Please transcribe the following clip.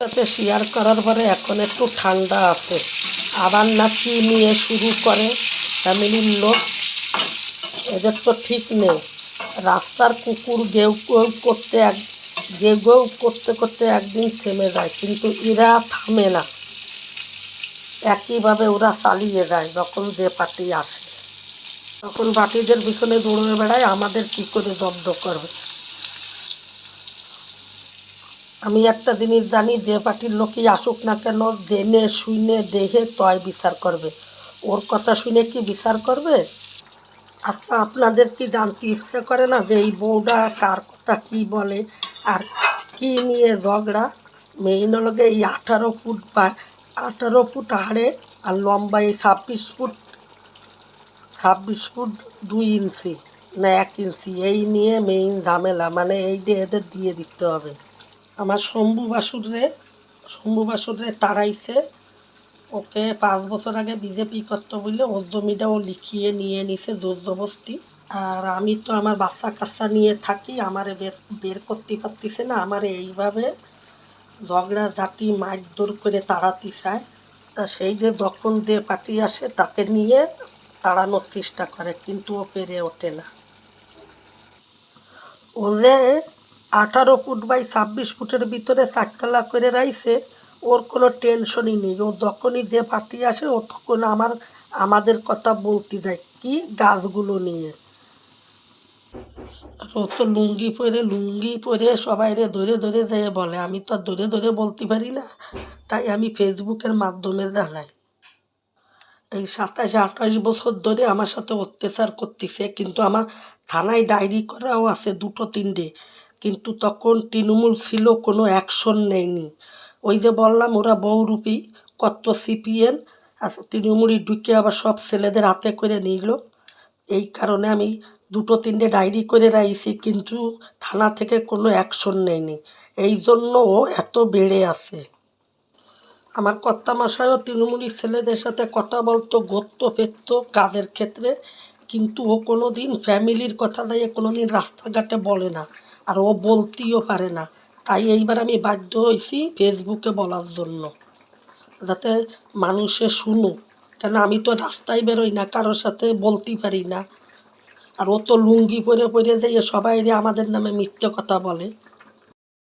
সাথে শেয়ার করার পরে এখন একটু ঠান্ডা আছে, আবার নাকি নিয়ে শুরু করে ফ্যামিলির লোক। এদের তো ঠিক নেই, রাস্তার কুকুর গেউ গেউ করতে গেউ গেউ করতে করতে একদিন থেমে যায়, কিন্তু এরা থামে না, একইভাবে ওরা চালিয়ে যায়। যখন যে পার্টি আসে তখন পার্টিদের পিছনে দৌড়ে বেড়ায়, আমাদের কী করে জব্দ করবে। আমি একটা জিনিস জানি, যে পার্টির লোকই আসুক না কেন, জেনে শুনে দেখে তয় বিচার করবে। ওর কথা শুনে কি বিচার করবে? আচ্ছা, আপনাদের কি জানতে ইচ্ছে করে না যে এই বউটা কার কথা কি বলে আর কি নিয়ে ঝগড়া? মেইন লগে এই 18 ফুট বা 18 ফুট হাড়ে আর লম্বা এই 26 ফুট 2 ইঞ্চি না 1 ইঞ্চি, এই নিয়ে মেইন ঝামেলা। মানে এই যে এদের দিয়ে দিতে হবে। আমার শম্ভু বাসুরে তাড়াইছে, ওকে 5 বছর আগে বিজেপি করতে বললে ওর জমিটাও লিখিয়ে নিয়ে নিছে জোর জবস্তি। আর আমি তো আমার বাচ্চা কাচ্চা নিয়ে থাকি, আমারে বের করতে পারতেছে না, আমারে এইভাবে ঝগড়া ঝাঁটি মারধর করে তাড়াতে চায়। তা সেই যে যখন যে পার্টি আসে তাকে নিয়ে তাড়ানোর চেষ্টা করে, কিন্তু ও পেরে ওঠে না। ও যে 18 ফুট বাই 26 ফুটের ভিতরে 4 তলা করে রাইছে, ওর কোনো টেনশনই নেই। ও যখনই যে পার্টি আসে ও তখন আমাদের কথা বলতে যায়, কি গাছগুলো নিয়ে। আর ও তো লুঙ্গি পরে সবাই ধরে ধরে যেয়ে বলে, আমি তো আর ধরে ধরে বলতে পারি না, তাই আমি ফেসবুকের মাধ্যমে জানাই। এই 27-28 বছর ধরে আমার সাথে অত্যাচার করতেছে, কিন্তু আমার থানায় ডায়েরি করাও আছে 2-3টে, কিন্তু তখন তৃণমূল ছিল, কোনো অ্যাকশন নেয়নি। ওই যে বললাম ওরা বহুরূপী, কত সিপিএন আর তৃণমূলই ঢুকে আবার সব ছেলেদের হাতে করে নিল। এই কারণে আমি 2-3টে ডায়েরি করে রাখছি, কিন্তু থানা থেকে কোনো অ্যাকশন নেয়নি, এই জন্য ও এত বেড়ে আছে। আমার কর্তামশাইও তৃণমূলী ছেলেদের সাথে কথা বলতো, গত্য ফেরত কাজের ক্ষেত্রে, কিন্তু ও কোনো দিন ফ্যামিলির কথা দিয়ে কোনো দিন রাস্তাঘাটে বলে না, আর ও বলতেও পারে না। তাই এইবার আমি বাধ্য হয়েছি ফেসবুকে বলার জন্য, যাতে মানুষে শুনুক। কেন আমি তো রাস্তায় বেরোই না, কারোর সাথে বলতে পারি না। আর ও তো লুঙ্গি পরে পরে যেয়ে সবাই আমাদের নামে মিথ্যে কথা বলে।